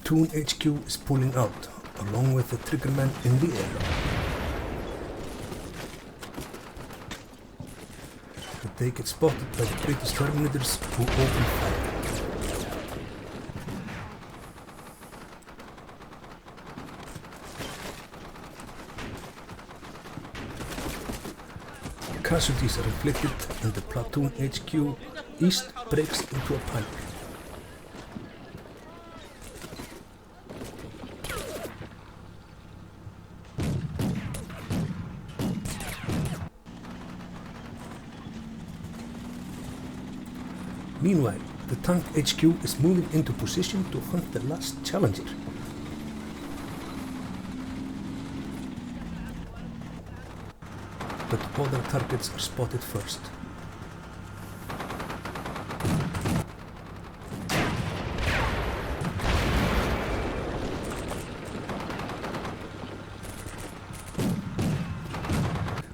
Platoon HQ is pulling out, along with the triggerman in the air. But they get spotted by the British Terminators who open fire. Casualties are inflicted and the Platoon HQ East breaks into a panic. Meanwhile, the tank HQ is moving into position to hunt the last challenger. But other targets are spotted first.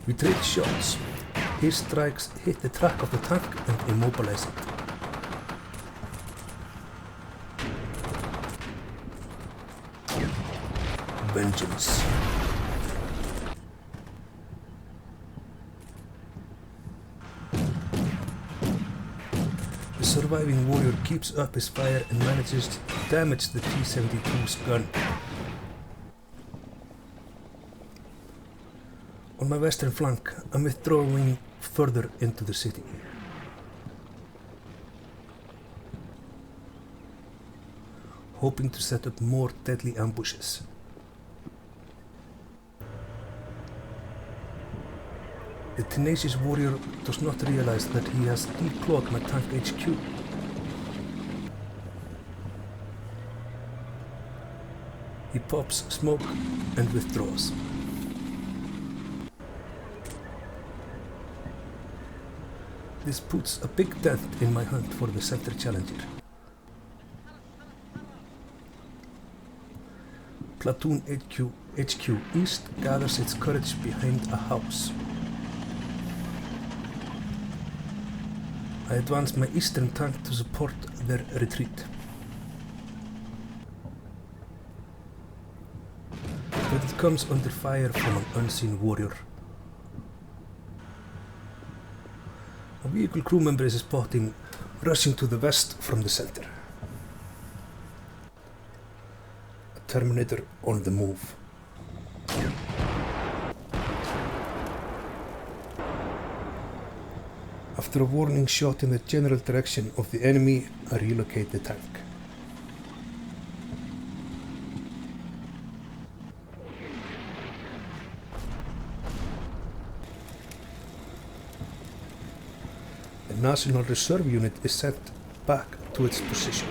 We trade shots. His strikes hit the track of the tank and immobilize it. Vengeance. The surviving warrior keeps up his fire and manages to damage the T-72's gun. On my western flank, I'm withdrawing further into the city. Hoping to set up more deadly ambushes. The tenacious warrior does not realize that he has declawed my tank HQ. He pops smoke and withdraws. This puts a big dent in my hunt for the center challenger. Platoon HQ East gathers its courage behind a house. I advance my eastern tank to support their retreat. But it comes under fire from an unseen warrior. A vehicle crew member is spotted rushing to the west from the center. A Terminator on the move. After a warning shot in the general direction of the enemy, I relocate the tank. The National Reserve unit is sent back to its position.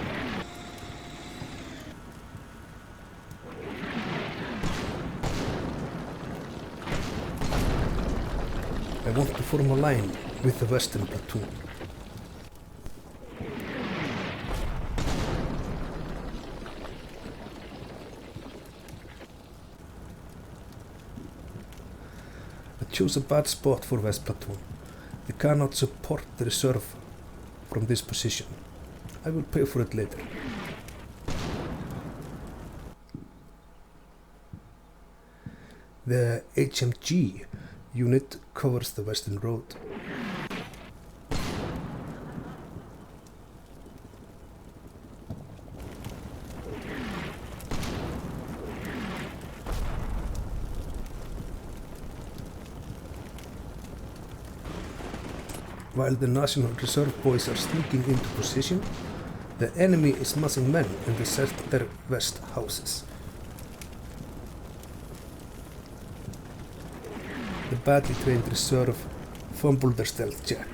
I want to form a line with the western platoon. I chose a bad spot for West Platoon. They cannot support the reserve from this position. I will pay for it later. The HMG unit covers the western road. While the National Reserve boys are sneaking into position, the enemy is massing men in the center west houses. The badly trained reserve fumble their stealth check.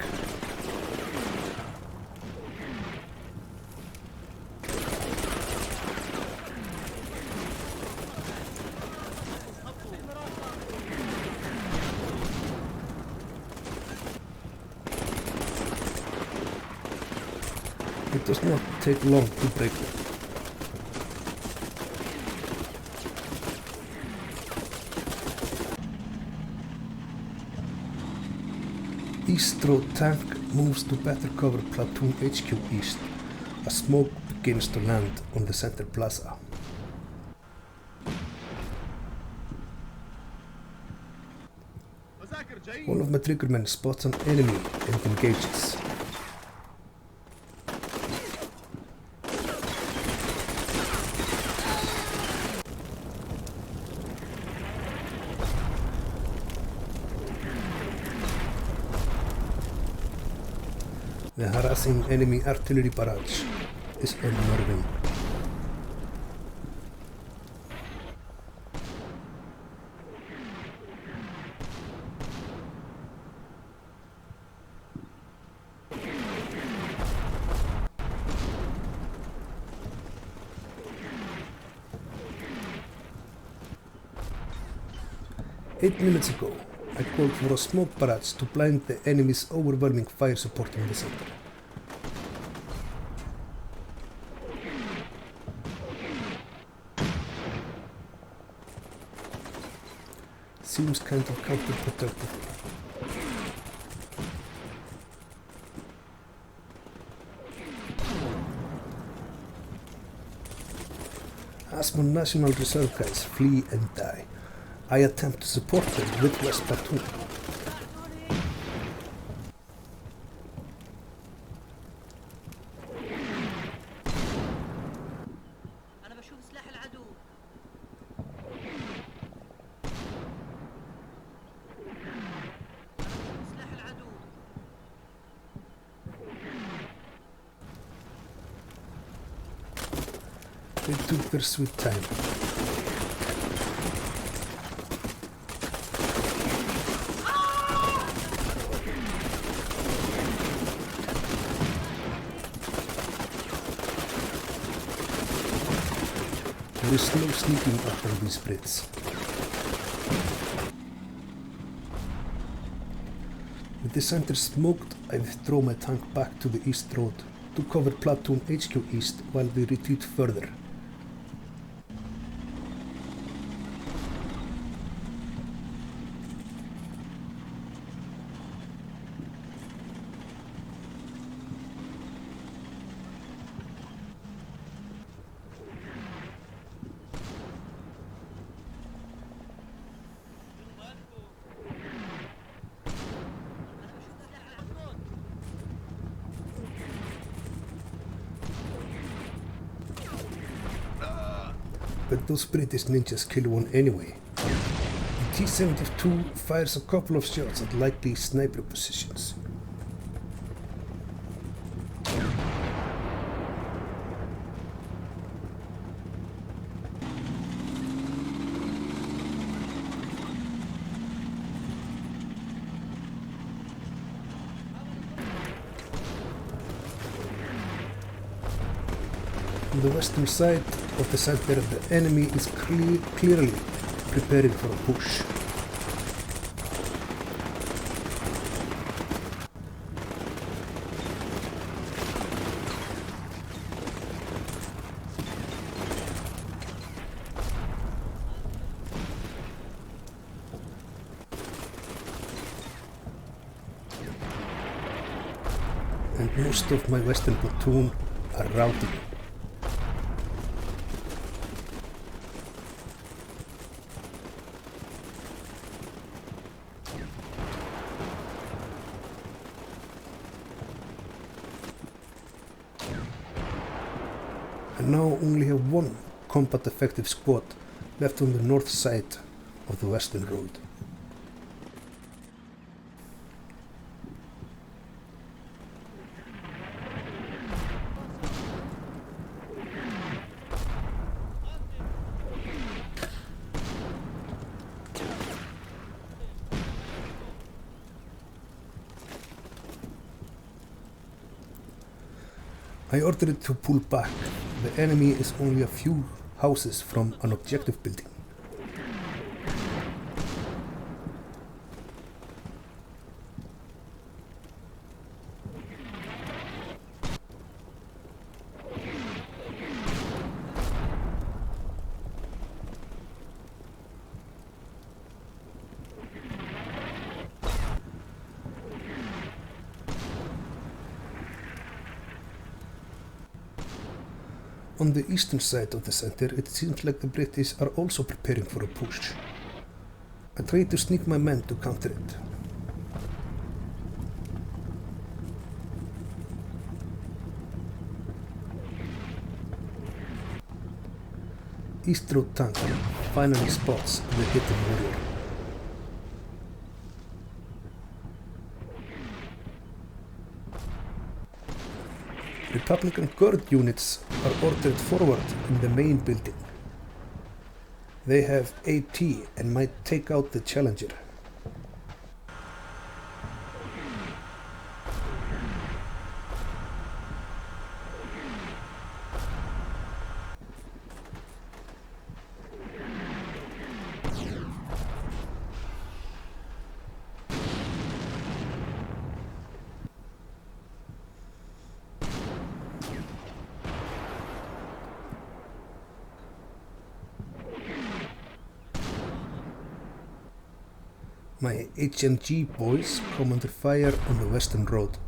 It does not take long to break them. East Road tank moves to better cover Platoon HQ East as smoke begins to land on the center plaza. One of my triggermen spots an enemy and engages. The harassing enemy artillery barrage is unnerving. Eight minutes ago, I called for a smoke barrage to blind the enemy's overwhelming fire supporting the center. Seems kind of counterproductive. As my National Reserve guys flee and die, I attempt to support them with West Platoon. They took their sweet time. There is no sneaking up on these Brits. With the center smoked, I withdraw my tank back to the east road to cover Platoon HQ east while we retreat further. But those British ninjas kill one anyway. The T-72 fires a couple of shots at likely sniper positions. On the western side of the center, the enemy is clearly preparing for a push. And most of my western platoon are routing. I now only have one combat effective squad left on the north side of the western road. I ordered it to pull back. The enemy is only a few houses from an objective building. On the eastern side of the center, it seems like the British are also preparing for a push. I try to sneak my men to counter it. East Road tank finally spots the hidden warrior. Republican guard units are ordered forward in the main building. They have AT and might take out the challenger. My HMG boys come under fire on the western road.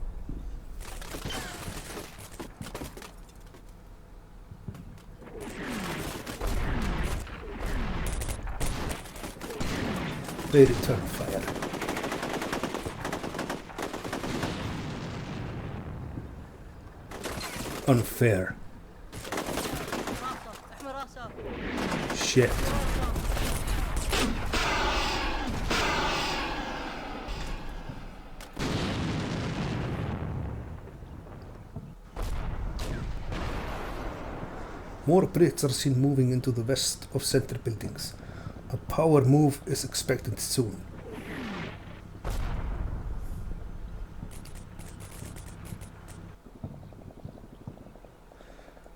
They return fire. Unfair. Shit. More Brits are seen moving into the west of center buildings. A power move is expected soon.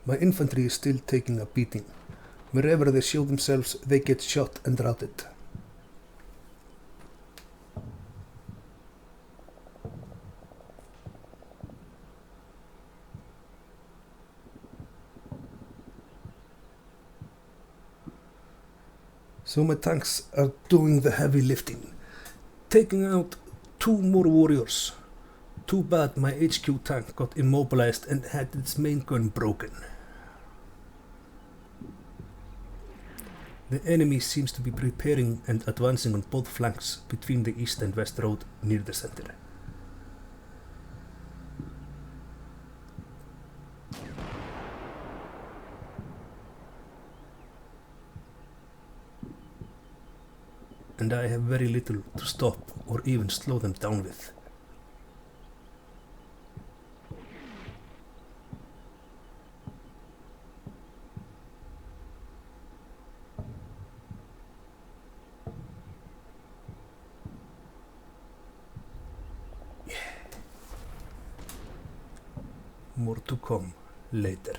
My infantry is still taking a beating. Wherever they show themselves, they get shot and routed. So my tanks are doing the heavy lifting, taking out 2 more warriors. Too bad my HQ tank got immobilized and had its main gun broken. The enemy seems to be preparing and advancing on both flanks between the east and west road near the center. And I have very little to stop or even slow them down with. More to come later.